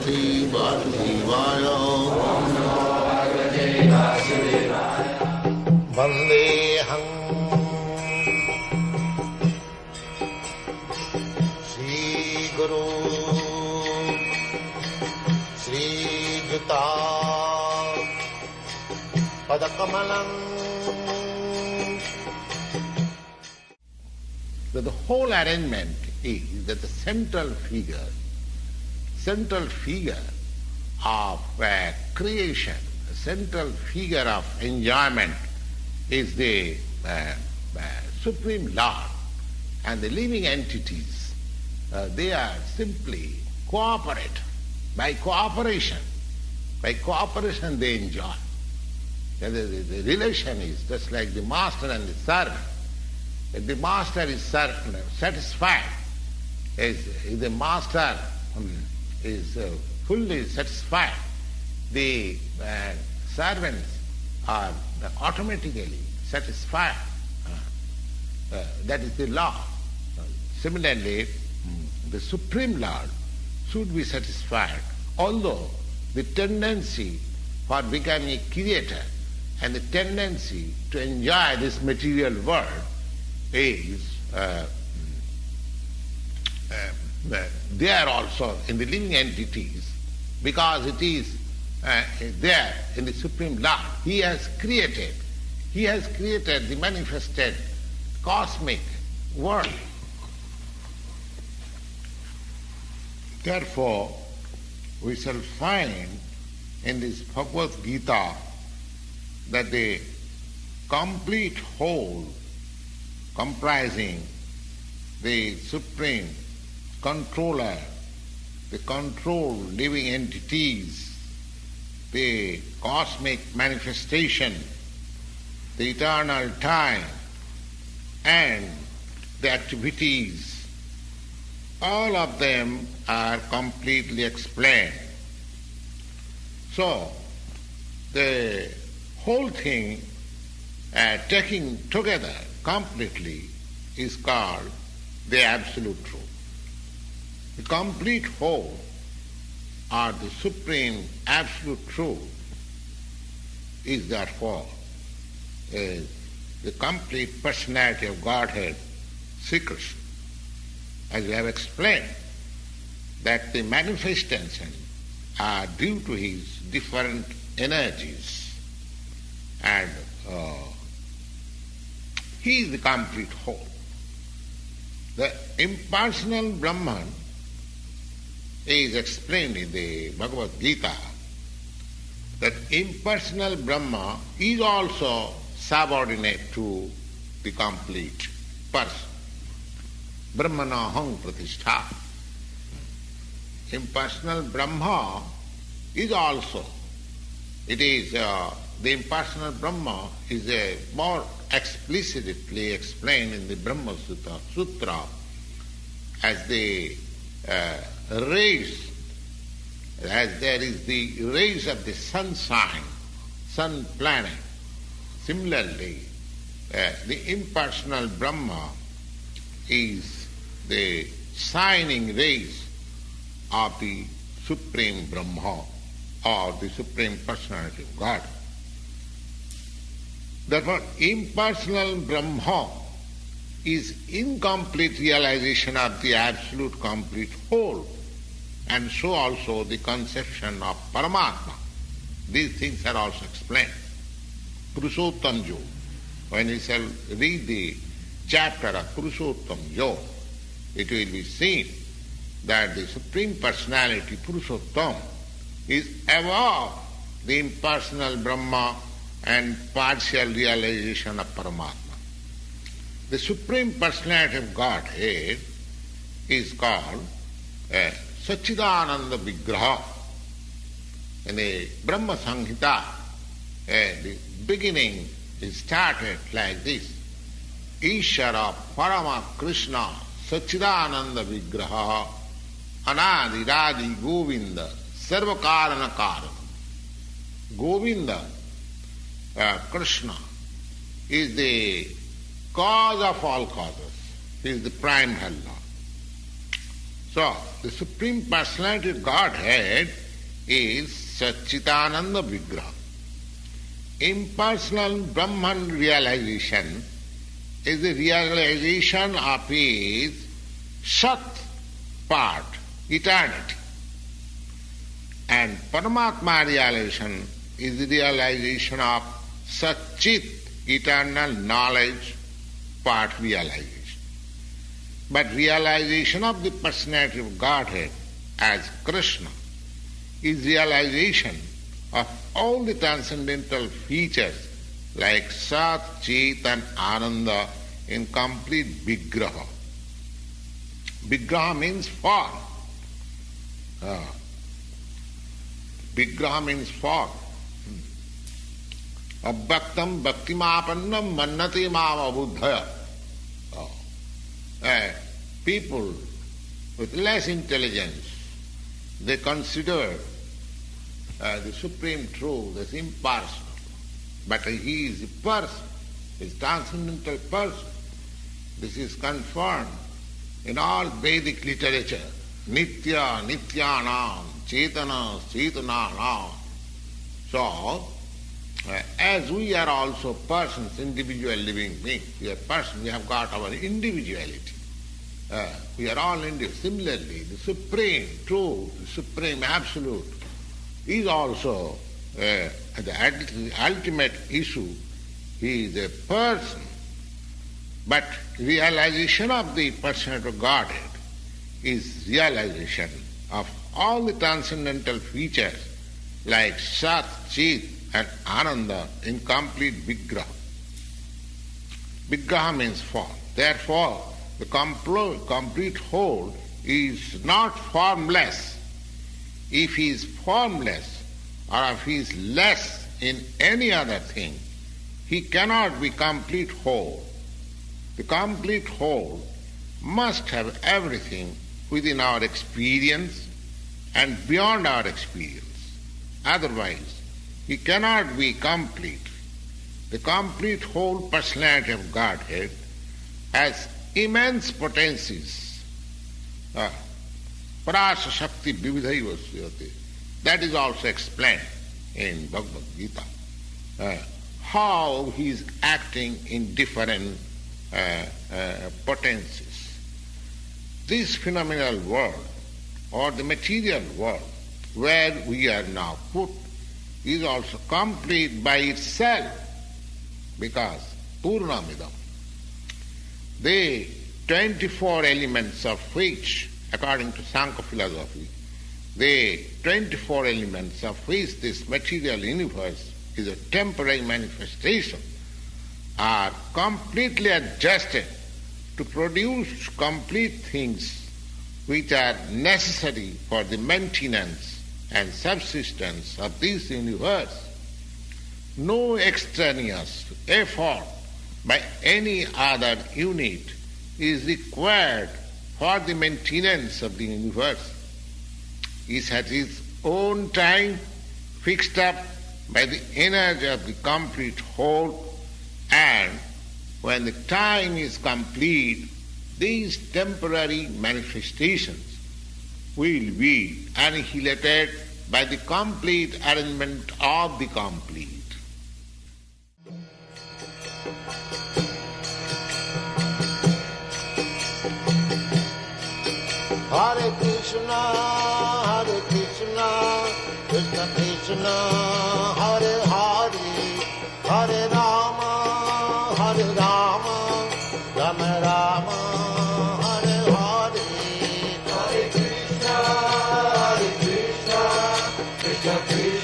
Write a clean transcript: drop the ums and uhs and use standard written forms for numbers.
Bhagavate Vasudevaya. Vandeham Sri Guru Sri Juta Padakamalam. So the whole arrangement is that the central figure of creation, the central figure of enjoyment is the Supreme Lord, and the living entities, they are simply cooperate. By cooperation they enjoy. The relation is just like the master and the servant. If the master is satisfied, if the master is fully satisfied, the servants are automatically satisfied. That is the law. Similarly, the Supreme Lord should be satisfied, although the tendency for becoming a creator and the tendency to enjoy this material world is there also in the living entities, because it is there in the Supreme Lord. He has created the manifested cosmic world. Therefore, we shall find in this Bhagavad-gita that the complete whole comprising the Supreme Controller, the controlled living entities, the cosmic manifestation, the eternal time, and the activities, all of them are completely explained. So, the whole thing taken together completely is called the Absolute Truth. The complete whole, or the Supreme Absolute Truth, is therefore the complete personality of Godhead, Sri Krishna. As we have explained, that the manifestations are due to his different energies, and he is the complete whole. The impersonal Brahman is explained in the Bhagavad-gita, that impersonal Brahma is also subordinate to the complete person. Brahmanaham pratishtha. Impersonal Brahma is also, it is, the impersonal Brahma is more explicitly explained in the Brahma Sutra as the rays, as there is the rays of the sunshine, sun planet. Similarly, the impersonal Brahma is the shining rays of the Supreme Brahma, or the Supreme Personality of God. Therefore, impersonal Brahma is incomplete realization of the absolute complete whole, and so also the conception of Paramatma. These things are also explained. Purushottam Yoga. When we shall read the chapter of Purushottam Yoga, it will be seen that the Supreme Personality, Purushottam, is above the impersonal Brahma and partial realization of Paramatma. The Supreme Personality of Godhead is called Satchidananda Vigraha. In the Brahma Samhita, the beginning is started like this. Ishara Parama Krishna Satchidananda Vigraha Anadi Radi Govinda Sarvakarana Karana. Govinda, Krishna, is the cause of all causes. He is the primary Lord. So, the Supreme Personality of Godhead is Satchitananda Vigraha. Impersonal Brahman realization is the realization of his Sat part, eternity. And Paramatma realization is the realization of Satchit, eternal knowledge part realization. But realization of the personality of Godhead as Krishna is realization of all the transcendental features like Sat, Chit and Ananda in complete Vigraha. Vigraha means form. Vigraha means form. Abhaktam bhaktimapannam mannati mama buddhaya. People with less intelligence, they consider the Supreme Truth as impersonal. But he is a person, he is a transcendental person. This is confirmed in all Vedic literature. Nitya, Nityanam, Chetana, Chetananam. So, as we are also persons, individual living beings, we are persons, we have got our individuality. We are all individual. Similarly, the Supreme Truth, the Supreme Absolute is also the ultimate issue. He is a person. But realization of the personality of Godhead is realization of all the transcendental features like Sat, Chit and Ananda in complete Vigraha. Vigraha means form. Therefore, the complete whole is not formless. If he is formless or if he is less in any other thing, he cannot be complete whole. The complete whole must have everything within our experience and beyond our experience. Otherwise, he cannot be complete. The complete whole personality of Godhead has immense potencies. Parasa Shakti Vividhaiva Suyate. That is also explained in Bhagavad-gita. How he is acting in different potencies. This phenomenal world, or the material world, where we are now put, is also complete by itself, because Purnamidam. The 24 elements of which, according to Sankhya philosophy, the 24 elements of which this material universe is a temporary manifestation, are completely adjusted to produce complete things which are necessary for the maintenance and subsistence of this universe. No extraneous effort by any other unit is required for the maintenance of the universe. It has its own time fixed up by the energy of the complete whole, and when the time is complete, these temporary manifestations will be annihilated by the complete arrangement of the complete. Hare Krishna, Krishna Krishna, Hare Hare, Hare Rama, Rama Rama, Hare Hare. Hare Krishna, Krishna Krishna.